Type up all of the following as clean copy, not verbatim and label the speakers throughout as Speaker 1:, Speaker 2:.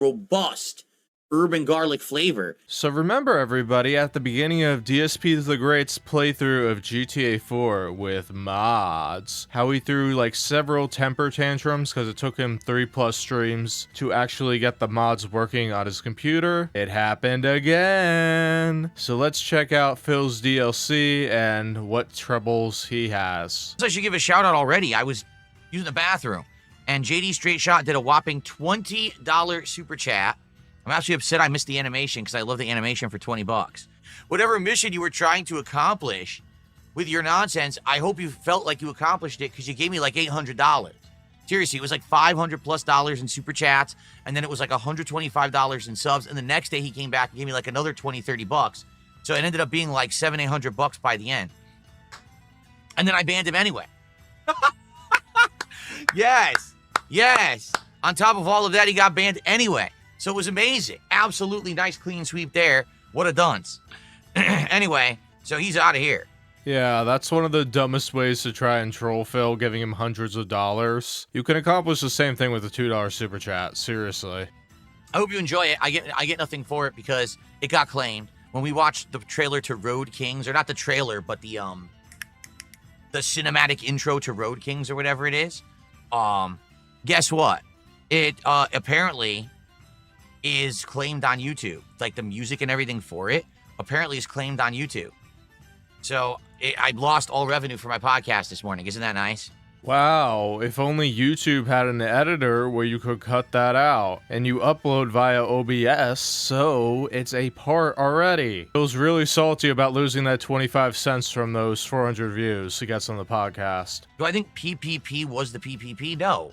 Speaker 1: robust urban garlic flavor.
Speaker 2: So remember everybody, at the beginning of DSP the Great's playthrough of GTA 4 with mods, how he threw like several temper tantrums because it took him 3+ streams to actually get the mods working on his computer. It happened again. So let's check out Phil's DLC and what troubles he has.
Speaker 3: So I should give a shout out already. I was using the bathroom and JD Straight Shot did a whopping $20 super chat. I'm actually upset I missed the animation because I love the animation for 20 bucks. Whatever mission you were trying to accomplish with your nonsense, I hope you felt like you accomplished it because you gave me like $800. Seriously, it was like $500+ in super chats, and then it was like $125 in subs, and the next day he came back and gave me like another 20, 30 bucks. So it ended up being like $700-800 by the end. And then I banned him anyway. Yes. On top of all of that, he got banned anyway. So it was amazing. Absolutely nice clean sweep there. What a dunce. Anyway, so he's out of here.
Speaker 2: Yeah, that's one of the dumbest ways to try and troll Phil, giving him hundreds of dollars. You can accomplish the same thing with a $2 super chat, seriously.
Speaker 3: I hope you enjoy it. I get nothing for it because it got claimed. When we watched the trailer to Road Kings, or not the trailer, but the cinematic intro to Road Kings or whatever it is, guess what? It apparently is claimed on YouTube. Like the music and everything for it apparently is claimed on YouTube. So I lost all revenue for my podcast this morning. Isn't that nice?
Speaker 2: Wow, if only YouTube had an editor where you could cut that out, and you upload via OBS, so it's a part already. Phil's really salty about losing that 25 cents from those 400 views he gets on the podcast.
Speaker 3: Do I think PPP was the PPP? No.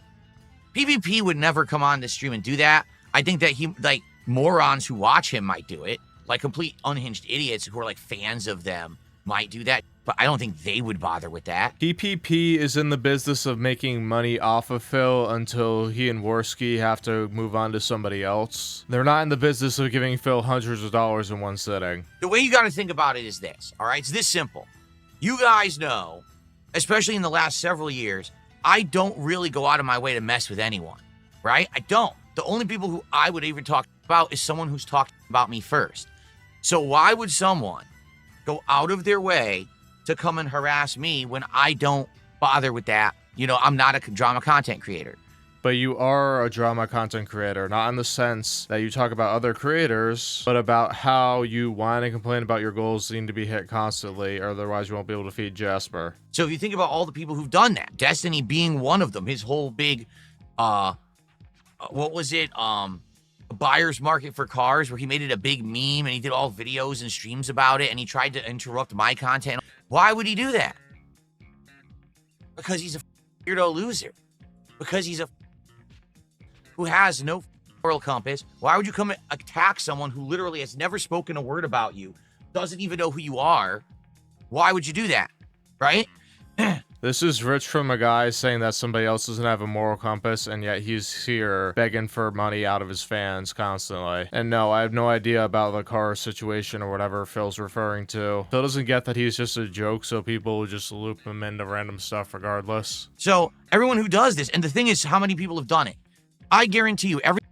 Speaker 3: PPP would never come on this stream and do that. I think that like morons who watch him might do it. Like complete unhinged idiots who are like fans of them might do that. But I don't think they would bother with that.
Speaker 2: PPP is in the business of making money off of Phil until he and Worski have to move on to somebody else. They're not in the business of giving Phil hundreds of dollars in one sitting.
Speaker 3: The way you got to think about it is this, all right? It's this simple. You guys know, especially in the last several years, I don't really go out of my way to mess with anyone, right? I don't. The only people who I would even talk about is someone who's talked about me first. So why would someone go out of their way to come and harass me when I don't bother with that? You know, I'm not a drama content creator.
Speaker 2: But you are a drama content creator, not in the sense that you talk about other creators, but about how you whine and complain about your goals need to be hit constantly, or otherwise you won't be able to feed Jasper.
Speaker 3: So if you think about all the people who've done that, Destiny being one of them, his whole big, what was it? Buyer's market for cars, where he made it a big meme and he did all videos and streams about it and he tried to interrupt my content. Why would he do that? Because he's a weirdo loser. Because he's a who has no moral compass. Why would you come and attack someone who literally has never spoken a word about you, doesn't even know who you are? Why would you do that? Right?
Speaker 2: This is rich from a guy saying that somebody else doesn't have a moral compass, and yet he's here begging for money out of his fans constantly. And no, I have no idea about the car situation or whatever Phil's referring to. Phil doesn't get that he's just a joke, so people will just loop him into random stuff regardless.
Speaker 3: So everyone who does this, and the thing is how many people have done it. I guarantee you everyone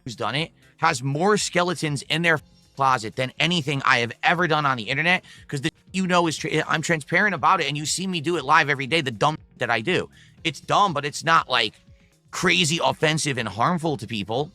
Speaker 3: who's done it has more skeletons in their closet than anything I have ever done on the internet, because the you know is I'm transparent about it, and you see me do it live every day. The dumb that I do, it's dumb, but it's not like crazy offensive and harmful to people.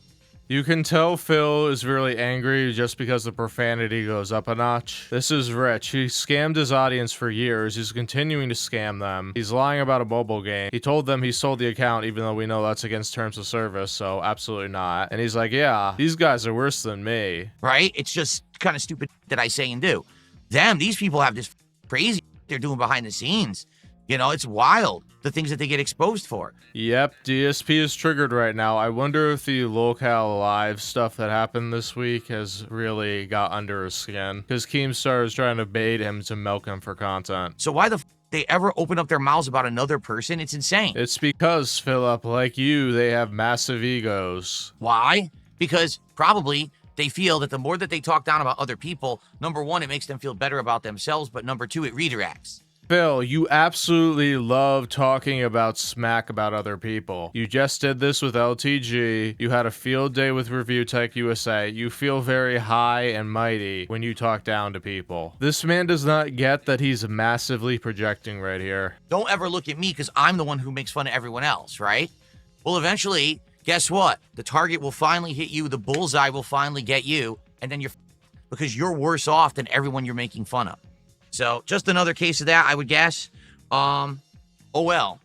Speaker 2: You can tell Phil is really angry just because the profanity goes up a notch. This is Rich. He scammed his audience for years. He's continuing to scam them. He's lying about a mobile game. He told them he sold the account even though we know that's against terms of service, so absolutely not. And he's like, yeah, these guys are worse than me.
Speaker 3: Right? It's just kind of stupid that I say and do. These people have this crazy they're doing behind the scenes. You know, it's wild, the things that they get exposed for.
Speaker 2: Yep, DSP is triggered right now. I wonder if the locale live stuff that happened this week has really got under his skin. Because Keemstar is trying to bait him to milk him for content.
Speaker 3: So why the they ever open up their mouths about another person? It's insane.
Speaker 2: It's because, Philip, like you, they have massive egos.
Speaker 3: Why? Because probably they feel that the more that they talk down about other people, number one, it makes them feel better about themselves, but number two, it redirects.
Speaker 2: Phil, you absolutely love talking about smack about other people. You just did this with LTG. You had a field day with Review Tech USA. You feel very high and mighty when you talk down to people. This man does not get that he's massively projecting right here.
Speaker 3: Don't ever look at me because I'm the one who makes fun of everyone else, right? Well, eventually, guess what? The target will finally hit you. The bullseye will finally get you. And then because you're worse off than everyone you're making fun of. So just another case of that, I would guess. Oh well.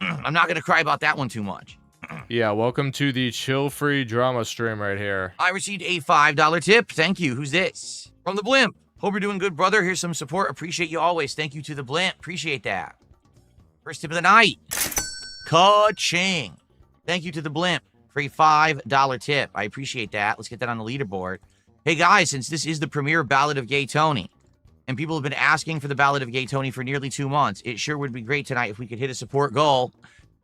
Speaker 3: I'm not going to cry about that one too much.
Speaker 2: Yeah, welcome to the chill-free drama stream right here.
Speaker 3: I received a $5 tip. Thank you. Who's this? From the Blimp. Hope you're doing good, brother. Here's some support. Appreciate you always. Thank you to the Blimp. Appreciate that. First tip of the night. Ka-ching. Thank you to the Blimp for a $5 tip. I appreciate that. Let's get that on the leaderboard. Hey, guys, since this is the premiere Ballad of Gay Tony, and people have been asking for the Ballad of Gay Tony for nearly 2 months, it sure would be great tonight if we could hit a support goal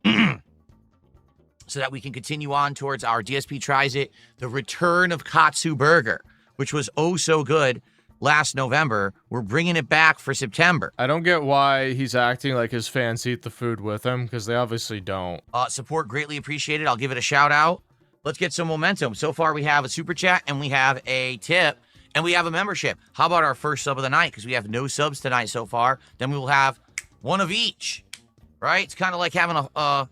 Speaker 3: so that we can continue on towards our DSP Tries It, the return of Katsu Burger, which was oh so good last November. We're bringing it back for September.
Speaker 2: I don't get why he's acting like his fans eat the food with him, because they obviously don't.
Speaker 3: Support greatly appreciated. I'll give it a shout out. Let's get some momentum. So far, we have a super chat, and we have a tip, and we have a membership. How about our first sub of the night? Because we have no subs tonight so far. Then we will have one of each, right? It's kind of like having I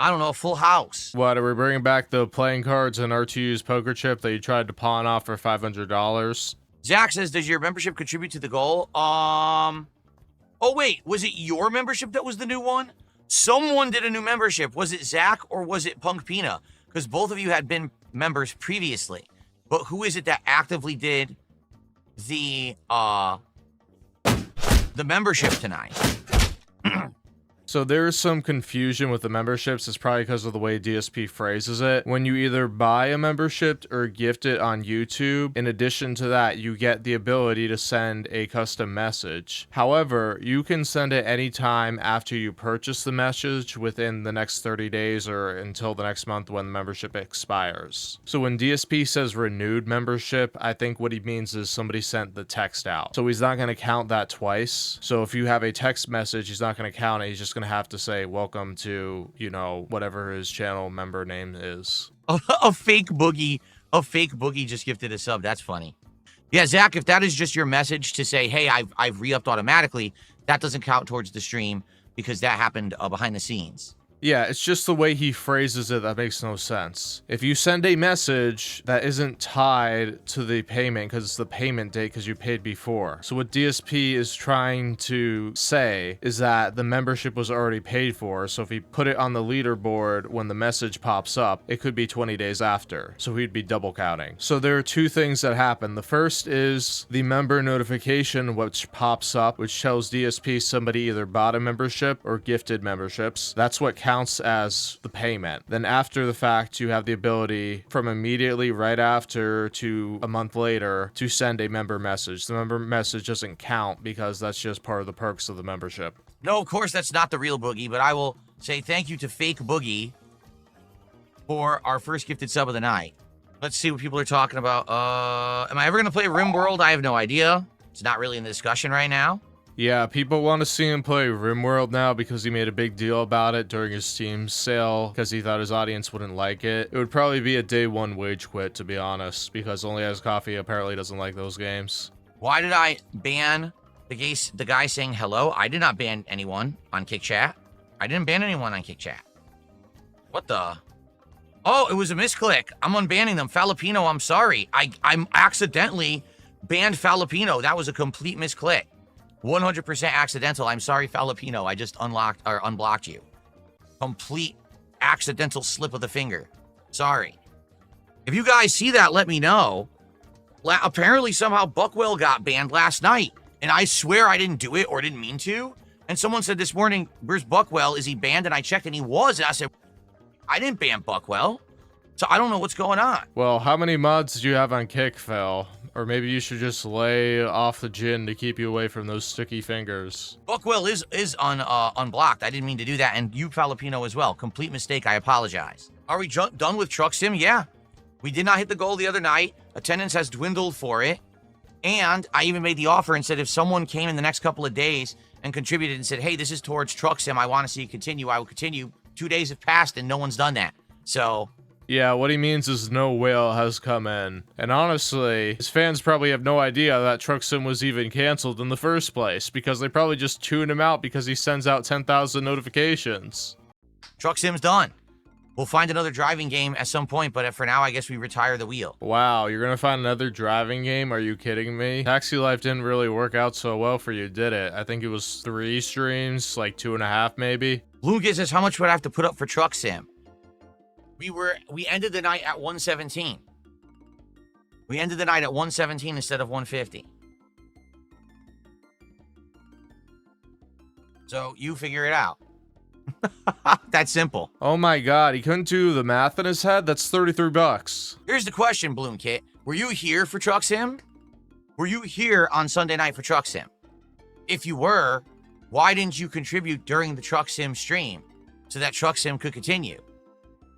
Speaker 3: don't know, a full house.
Speaker 2: What, are we bringing back the playing cards and R2U's poker chip that you tried to pawn off for $500?
Speaker 3: Zach says, does your membership contribute to the goal? Oh, wait, was it your membership that was the new one? Someone did a new membership. Was it Zach or was it Punk Pina? Because both of you had been members previously. But who is it that actively did the membership tonight?
Speaker 2: So there's some confusion with the memberships. It's probably because of the way DSP phrases it. When you either buy a membership or gift it on YouTube, in addition to that, you get the ability to send a custom message. However, you can send it anytime after you purchase the message within the next 30 days or until the next month when the membership expires. So when DSP says renewed membership, I think what he means is somebody sent the text out. So he's not going to count that twice. So if you have a text message, he's not going to count it. He's just going to have to say welcome to, you know, whatever his channel member name is.
Speaker 3: A fake boogie just gifted a sub. That's funny. Yeah, Zach, if that is just your message to say, hey, I've re-upped automatically, that doesn't count towards the stream because that happened behind the scenes.
Speaker 2: Yeah, it's just the way he phrases it that makes no sense. If you send a message that isn't tied to the payment because it's the payment date because you paid before. So what DSP is trying to say is that the membership was already paid for. So if he put it on the leaderboard when the message pops up, it could be 20 days after. So he'd be double counting. So there are two things that happen. The first is the member notification, which pops up, which tells DSP somebody either bought a membership or gifted memberships. That's what counts as the payment. Then after the fact, you have the ability from immediately right after to a month later to send a member message. The member message doesn't count because that's just part of the perks of the membership.
Speaker 3: No, of course, that's not the real Boogie, but I will say thank you to Fake Boogie for our first gifted sub of the night. Let's see what people are talking about. Am I ever going to play RimWorld? I have no idea. It's not really in the discussion right now.
Speaker 2: Yeah, people want to see him play RimWorld now because he made a big deal about it during his Steam sale because he thought his audience wouldn't like it. It would probably be a day one wage quit, to be honest, because Only Has Coffee apparently doesn't like those games.
Speaker 3: Why did I ban the guy saying hello? I did not ban anyone on Kick Chat. I didn't ban anyone on Kick Chat. What the? Oh, it was a misclick. I'm unbanning them. Falapino, I'm sorry. I'm accidentally banned Falapino. That was a complete misclick. 100% accidental. I'm sorry, Falapino. I just unblocked you. Complete accidental slip of the finger. Sorry. If you guys see that, let me know. Apparently, somehow Buckwell got banned last night. And I swear I didn't do it or didn't mean to. And someone said this morning, where's Buckwell? Is he banned? And I checked and he was. And I said, I didn't ban Buckwell. So I don't know what's going on.
Speaker 2: Well, how many mods do you have on Kick, Phil? Or maybe you should just lay off the gin to keep you away from those sticky fingers.
Speaker 3: Buckwell is unblocked. I didn't mean to do that. And you, Falapino, as well. Complete mistake. I apologize. Are we done with Truck Sim? Yeah. We did not hit the goal the other night. Attendance has dwindled for it. And I even made the offer and said if someone came in the next couple of days and contributed and said, hey, this is towards Truck Sim, I want to see it continue, I will continue. 2 days have passed and no one's done that. So
Speaker 2: Yeah, what he means is no whale has come in. And honestly, his fans probably have no idea that Truck Sim was even canceled in the first place, because they probably just tune him out because he sends out 10,000 notifications.
Speaker 3: Truck Sim's done. We'll find another driving game at some point, but for now, I guess we retire the wheel.
Speaker 2: Wow, you're gonna find another driving game? Are you kidding me? Taxi Life didn't really work out so well for you, did it? I think it was 3 streams, like 2.5 maybe.
Speaker 3: Lucas says, how much would I have to put up for Truck Sim? We ended the night at 117. We ended the night at 117 instead of 150. So you figure it out. That's simple.
Speaker 2: Oh my god, he couldn't do the math in his head? That's 33 bucks.
Speaker 3: Here's the question, Bloom Kit. Were you here for Truck Sim? Were you here on Sunday night for Truck Sim? If you were, why didn't you contribute during the Truck Sim stream so that Truck Sim could continue?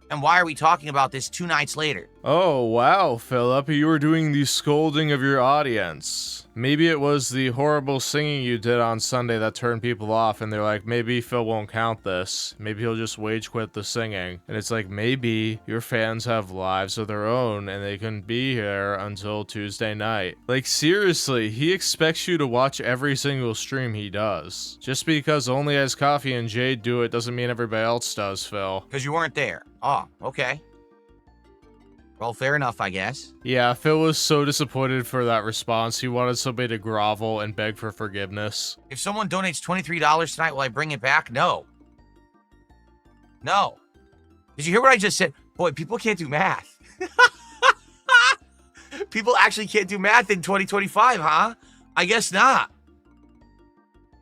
Speaker 3: And why are we talking about this 2 nights later?
Speaker 2: Oh, wow, Philip, you were doing the scolding of your audience. Maybe it was the horrible singing you did on Sunday that turned people off, and they're like, maybe Phil won't count this. Maybe he'll just wage quit the singing. And it's like, maybe your fans have lives of their own, and they couldn't be here until Tuesday night. Like, seriously, he expects you to watch every single stream he does. Just because only As Coffee and Jade do it doesn't mean everybody else does, Phil.
Speaker 3: Because you weren't there. Oh, okay. Well, fair enough, I guess.
Speaker 2: Yeah, Phil was so disappointed for that response. He wanted somebody to grovel and beg for forgiveness.
Speaker 3: If someone donates $23 tonight, will I bring it back? No. No. Did you hear what I just said? Boy, people can't do math. People actually can't do math in 2025, huh? I guess not.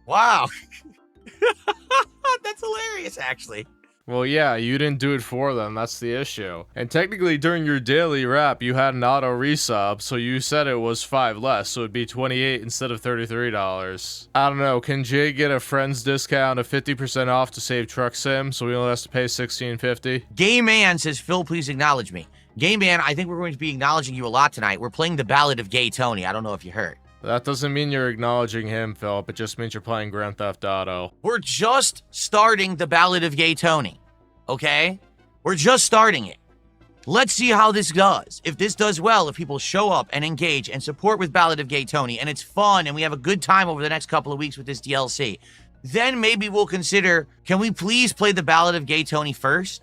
Speaker 3: Wow. That's hilarious, actually.
Speaker 2: Well, yeah, you didn't do it for them, that's the issue. And technically, during your daily rap, you had an auto resub, so you said it was 5 less, so it'd be $28 instead of $33. I don't know, can Jay get a friend's discount of 50% off to save Truck Sim, so he only has to pay $16.50?
Speaker 3: Gay Man says, Phil, please acknowledge me. Gay Man, I think we're going to be acknowledging you a lot tonight. We're playing the Ballad of Gay Tony. I don't know if you heard.
Speaker 2: That doesn't mean you're acknowledging him, Philip. It just means you're playing Grand Theft Auto.
Speaker 3: We're just starting the Ballad of Gay Tony, okay? We're just starting it. Let's see how this does. If this does well, if people show up and engage and support with Ballad of Gay Tony, and it's fun, and we have a good time over the next couple of weeks with this DLC, then maybe we'll consider, can we please play the Ballad of Gay Tony first?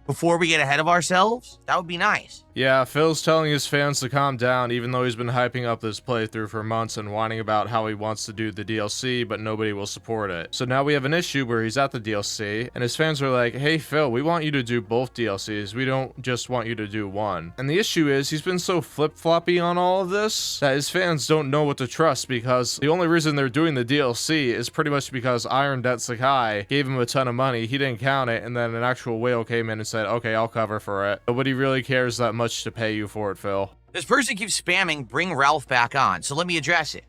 Speaker 3: Before we get ahead of ourselves? That would be nice.
Speaker 2: Yeah, Phil's telling his fans to calm down even though he's been hyping up this playthrough for months and whining about how he wants to do the DLC, but nobody will support it. So now we have an issue where he's at the DLC, and his fans are like, hey Phil, we want you to do both DLCs, we don't just want you to do one. And the issue is, he's been so flip-floppy on all of this, that his fans don't know what to trust, because the only reason they're doing the DLC is pretty much because Iron Det Sakai gave him a ton of money, he didn't count it, and then an actual whale came in and said, okay, I'll cover for it. Nobody really cares that much to pay you for it, Phil.
Speaker 3: This person keeps spamming, bring Ralph back on, so let me address it.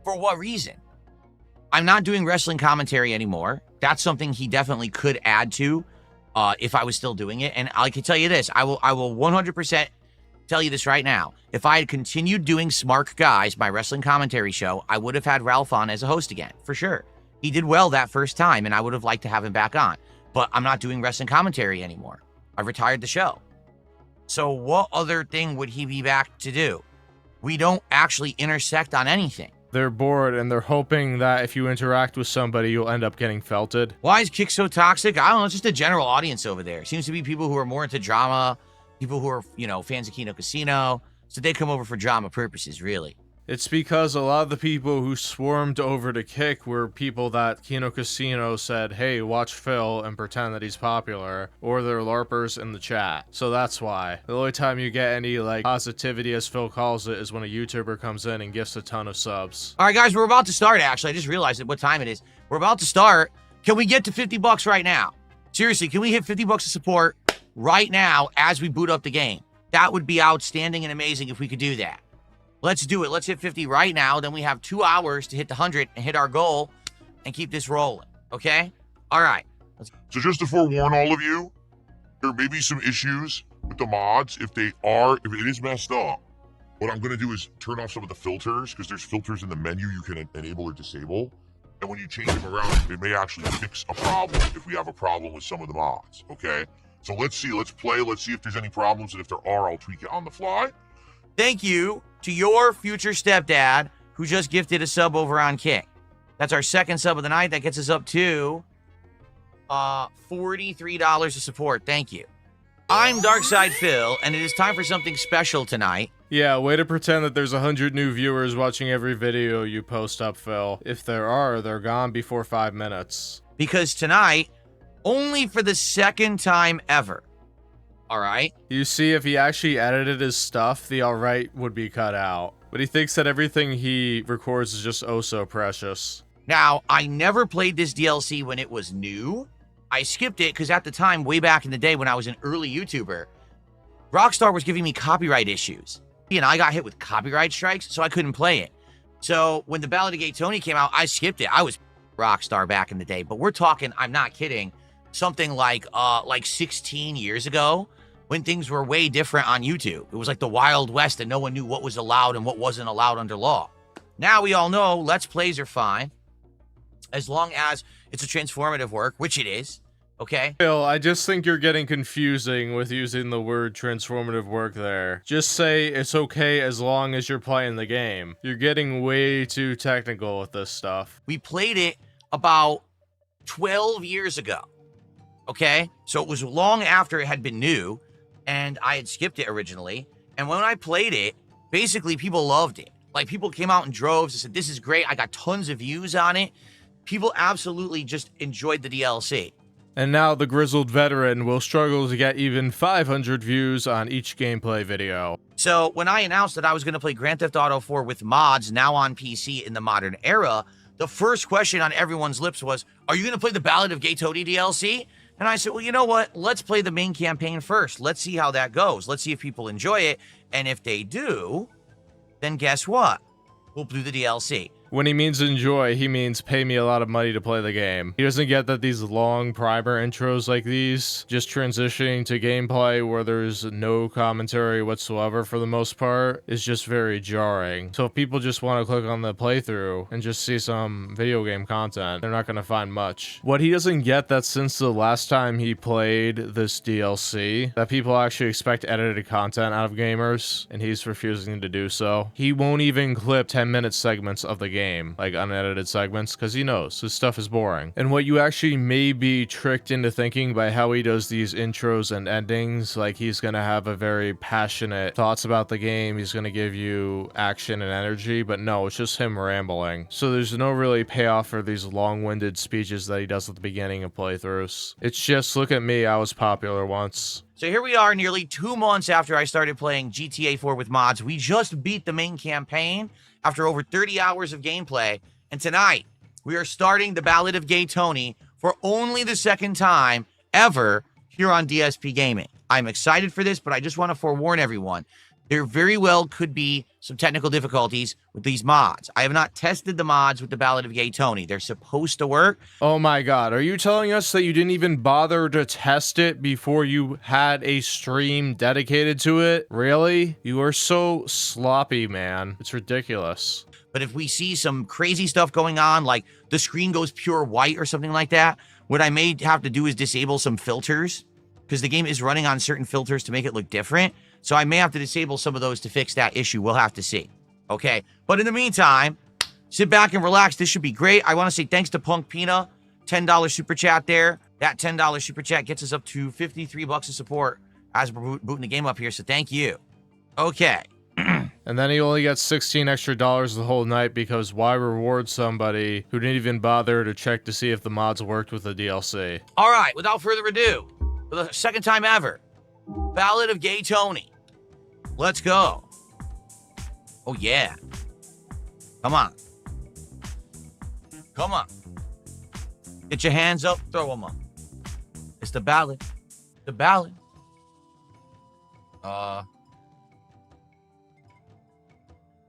Speaker 3: For what reason? I'm not doing wrestling commentary anymore. That's something he definitely could add to if I was still doing it. And I can tell you this, I will 100% tell you this right now. If I had continued doing Smart Guys, my wrestling commentary show, I would have had Ralph on as a host again, for sure. He did well that first time, and I would have liked to have him back on. But I'm not doing wrestling commentary anymore. I've retired the show. So what other thing would he be back to do? We don't actually intersect on anything.
Speaker 2: They're bored and they're hoping that if you interact with somebody, you'll end up getting felted.
Speaker 3: Why is Kick so toxic? I don't know. It's just a general audience over there. Seems to be people who are more into drama, people who are, fans of Kino Casino. So they come over for drama purposes, really.
Speaker 2: It's because a lot of the people who swarmed over to Kick were people that Kino Casino said, hey, watch Phil and pretend that he's popular, or they're LARPers in the chat. So that's why. The only time you get any, positivity, as Phil calls it, is when a YouTuber comes in and gifts a ton of subs.
Speaker 3: All right, guys, we're about to start, actually. I just realized what time it is. We're about to start. Can we get to 50 bucks right now? Seriously, can we hit 50 bucks of support right now as we boot up the game? That would be outstanding and amazing if we could do that. Let's do it. Let's hit 50 right now. Then we have 2 hours to hit the 100 and hit our goal and keep this rolling. Okay? All right.
Speaker 4: So just to forewarn all of you, there may be some issues with the mods if it is messed up. what I'm going to do is turn off some of the filters, because there's filters in the menu you can enable or disable. And when you change them around, it may actually fix a problem if we have a problem with some of the mods, okay? So let's see, let's play, let's see if there's any problems, and if there are, I'll tweak it on the fly.
Speaker 3: Thank you to your future stepdad who just gifted a sub over on King. That's our second sub of the night. That gets us up to $43 of support. Thank you. I'm Darkside Phil, and it is time for something special tonight.
Speaker 2: Yeah, way to pretend that there's 100 new viewers watching every video you post up, Phil. If there are, they're gone before 5 minutes.
Speaker 3: Because tonight, only for the second time ever, all right?
Speaker 2: You see, if he actually edited his stuff, the alright would be cut out. But he thinks that everything he records is just oh so precious.
Speaker 3: Now, I never played this DLC when it was new. I skipped it because at the time, way back in the day when I was an early YouTuber, Rockstar was giving me copyright issues. And I got hit with copyright strikes, so I couldn't play it. So when the Ballad of Gay Tony came out, I skipped it. I was Rockstar back in the day. But we're talking, I'm not kidding, something like 16 years ago when things were way different on YouTube. It was like the Wild West and no one knew what was allowed and what wasn't allowed under law. Now we all know Let's Plays are fine as long as it's a transformative work, which it is. Okay.
Speaker 2: Phil, I just think you're getting confusing with using the word transformative work there. Just say it's okay as long as you're playing the game. You're getting way too technical with this stuff.
Speaker 3: We played it about 12 years ago. Okay? So it was long after it had been new, and I had skipped it originally. And when I played it, basically people loved it. Like, people came out in droves and said, this is great. I got tons of views on it. People absolutely just enjoyed the DLC.
Speaker 2: And now the grizzled veteran will struggle to get even 500 views on each gameplay video.
Speaker 3: So when I announced that I was going to play Grand Theft Auto 4 with mods now on PC in the modern era, the first question on everyone's lips was, are you going to play the Ballad of Gay Tony DLC? And I said, well, you know what? Let's play the main campaign first. Let's see how that goes. Let's see if people enjoy it. And if they do, then guess what? We'll do the DLC.
Speaker 2: When he means enjoy, he means pay me a lot of money to play the game. He doesn't get that these long primer intros like these, just transitioning to gameplay where there's no commentary whatsoever for the most part, is just very jarring. So if people just want to click on the playthrough and just see some video game content, they're not going to find much. What he doesn't get that since the last time he played this DLC, that people actually expect edited content out of gamers, and he's refusing to do so. He won't even clip 10-minute segments of the game, like unedited segments, because he knows his stuff is boring. And what you actually may be tricked into thinking by how he does these intros and endings, like he's gonna have a very passionate thoughts about the game, he's gonna give you action and energy, but no, it's just him rambling. So there's no really payoff for these long-winded speeches that he does at the beginning of playthroughs. It's just, look at me, I was popular once.
Speaker 3: So here we are nearly 2 months after I started playing GTA 4 with mods. We just beat the main campaign after over 30 hours of gameplay. And tonight, we are starting the Ballad of Gay Tony for only the second time ever here on DSP Gaming. I'm excited for this, but I just want to forewarn everyone. There very well could be some technical difficulties with these mods. I have not tested the mods with the Ballad of Gay Tony. They're supposed to work.
Speaker 2: Oh my god, are you telling us that you didn't even bother to test it before you had a stream dedicated to it? Really? You are so sloppy, man. It's ridiculous.
Speaker 3: But if we see some crazy stuff going on, like the screen goes pure white or something like that, what I may have to do is disable some filters, because the game is running on certain filters to make it look different. So I may have to disable some of those to fix that issue. We'll have to see. Okay. But in the meantime, sit back and relax. This should be great. I want to say thanks to Punk Pina. $10 super chat there. That $10 super chat gets us up to 53 bucks of support as we're booting the game up here. So thank you. Okay.
Speaker 2: And then he only gets 16 extra dollars the whole night, because why reward somebody who didn't even bother to check to see if the mods worked with the DLC?
Speaker 3: All right. Without further ado, for the second time ever, Ballad of Gay Tony. Let's go. Oh, yeah. Come on. Come on. Get your hands up. Throw them up. It's the ballad. The ballad.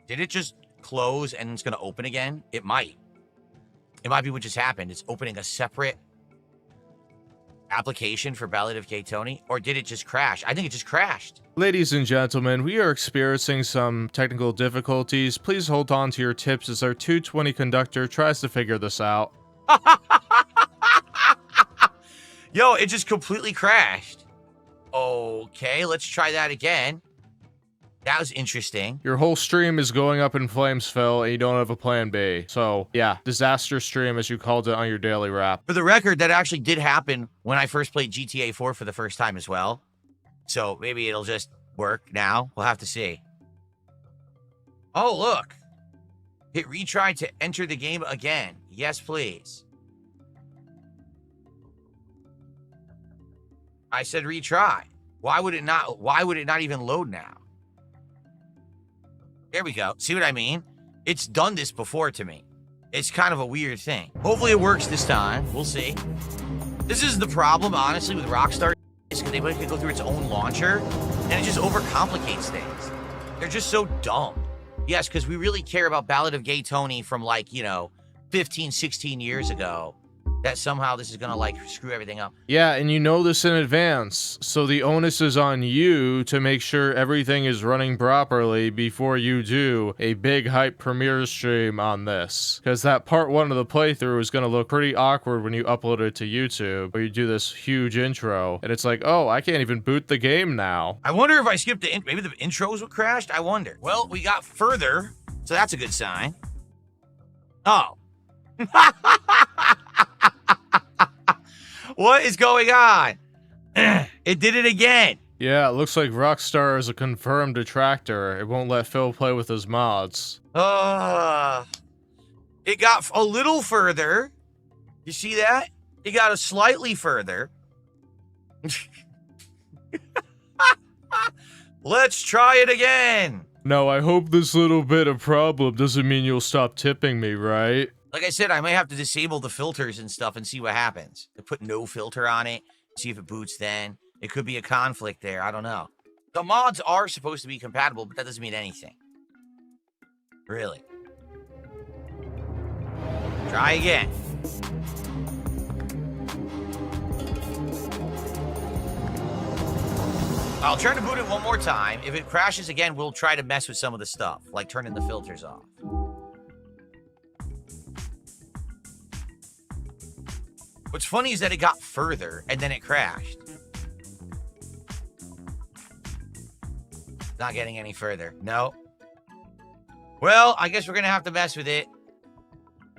Speaker 3: Did it just close and it's going to open again? It might. It might be what just happened. It's opening a separate application for Ballad of Tony, or did it just crash? I think it just crashed.
Speaker 2: Ladies and gentlemen, we are experiencing some technical difficulties. Please hold on to your tips as our 220 conductor tries to figure this out.
Speaker 3: Yo, it just completely crashed. Okay, let's try that again. That was interesting.
Speaker 2: Your whole stream is going up in flames, Phil, and you don't have a plan B. So, yeah, disaster stream as you called it on your daily wrap.
Speaker 3: For the record, that actually did happen when I first played GTA 4 for the first time as well. So maybe it'll just work now. We'll have to see. Oh, look. Hit retry to enter the game again. Yes, please. I said retry. Why would it not even load now? There we go. See what I mean? It's done this before to me. It's kind of a weird thing. Hopefully it works this time. We'll see. This is the problem, honestly, with Rockstar, is because they let it go through its own launcher, and it just overcomplicates things. They're just so dumb. Yes, because we really care about Ballad of Tony from, like, 15, 16 years ago, that somehow this is gonna, like, screw everything up.
Speaker 2: Yeah, and you know this in advance, so the onus is on you to make sure everything is running properly before you do a big hype premiere stream on this. Because that part 1 of the playthrough is gonna look pretty awkward when you upload it to YouTube, or you do this huge intro, and it's like, oh, I can't even boot the game now.
Speaker 3: I wonder if I skipped maybe the intros what crashed? I wonder. Well, we got further, so that's a good sign. Oh. What is going on? It did it again.
Speaker 2: Yeah, it looks like Rockstar is a confirmed detractor. It won't let Phil play with his mods.
Speaker 3: It got a little further. You see that? It got a slightly further. Let's try it again.
Speaker 2: No, I hope this little bit of problem doesn't mean you'll stop tipping me, right?
Speaker 3: Like I said, I may have to disable the filters and stuff and see what happens. To put no filter on it, see if it boots then. It could be a conflict there. I don't know. The mods are supposed to be compatible, but that doesn't mean anything. Really. Try again. I'll try to boot it one more time. If it crashes again, we'll try to mess with some of the stuff, like turning the filters off. What's funny is that it got further, and then it crashed. Not getting any further. No. Well, I guess we're going to have to mess with it.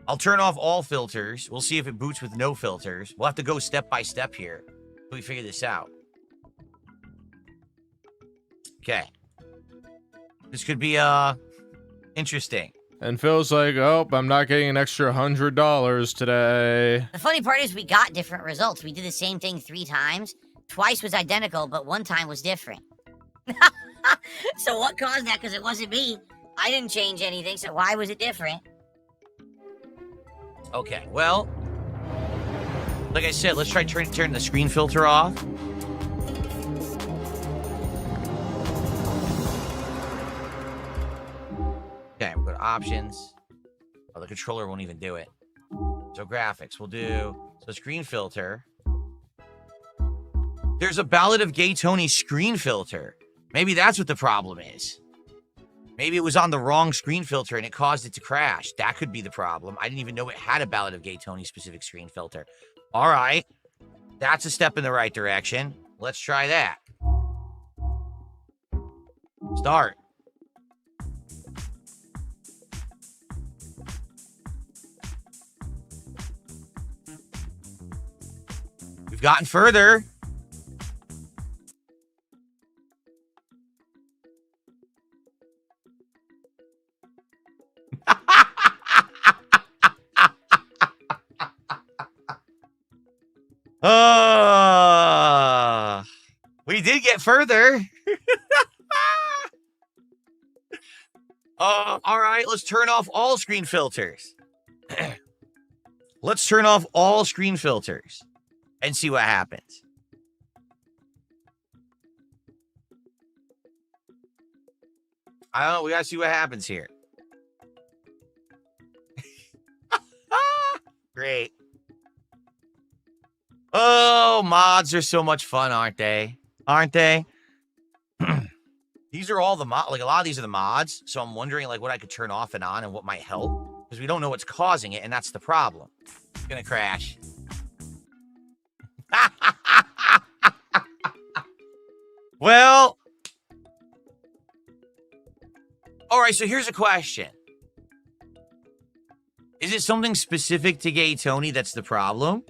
Speaker 3: I'll turn off all filters. We'll see if it boots with no filters. We'll have to go step by step here until we figure this out. Okay. This could be, interesting.
Speaker 2: And Phil's like, oh, I'm not getting an extra $100 today.
Speaker 5: The funny part is we got different results. We did the same thing 3 times. Twice was identical, but 1 time was different. So what caused that? Because it wasn't me. I didn't change anything, so why was it different?
Speaker 3: Okay, well, like I said, let's try turn the screen filter off. Okay, we'll go to options. Oh, the controller won't even do it. So graphics, we'll do, so screen filter. There's a Ballad of Tony screen filter. Maybe that's what the problem is. Maybe it was on the wrong screen filter and it caused it to crash. That could be the problem. I didn't even know it had a Ballad of Tony specific screen filter. All right. That's a step in the right direction. Let's try that. Start. We've gotten further. We did get further. All right, let's turn off all screen filters. Let's turn off all screen filters and see what happens. I don't know. We got to see what happens here. Great. Oh mods are so much fun, aren't they? Aren't they? These are all the like a lot of these are the mods. So I'm wondering like what I could turn off and on and what might help because we don't know what's causing it, and that's the problem. It's gonna crash. Well, all right. So here's a question: is it something specific to Gay Tony that's the problem?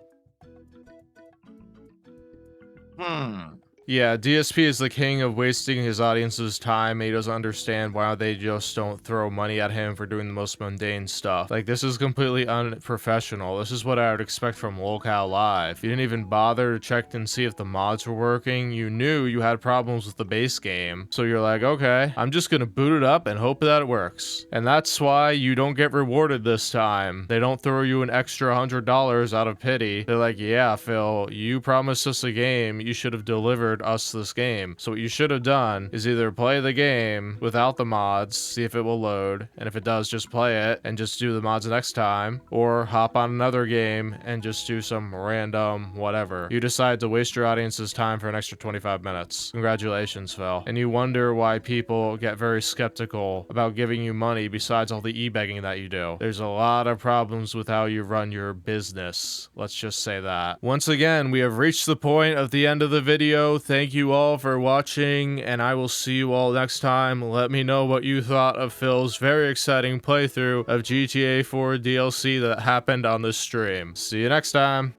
Speaker 2: Yeah, DSP is the king of wasting his audience's time. He doesn't understand why they just don't throw money at him for doing the most mundane stuff. Like, this is completely unprofessional. This is what I would expect from Locale Live. You didn't even bother to check and see if the mods were working. You knew you had problems with the base game. So you're like, okay, I'm just gonna boot it up and hope that it works. And that's why you don't get rewarded this time. They don't throw you an extra $100 out of pity. They're like, yeah, Phil, you promised us a game. You should have delivered us this game. So what you should have done is either play the game without the mods, see if it will load, and if it does, just play it and just do the mods next time, or hop on another game and just do some random whatever. You decide to waste your audience's time for an extra 25 minutes. Congratulations, Phil. And you wonder why people get very skeptical about giving you money besides all the e-begging that you do. There's a lot of problems with how you run your business. Let's just say that. Once again, we have reached the point of the end of the video. Thank you all for watching, and I will see you all next time. Let me know what you thought of Phil's very exciting playthrough of GTA 4 DLC that happened on this stream. See you next time.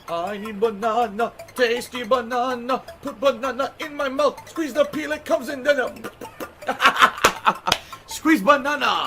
Speaker 6: I need banana, tasty banana, put banana in my mouth, squeeze the peel, it comes in, then squeeze banana!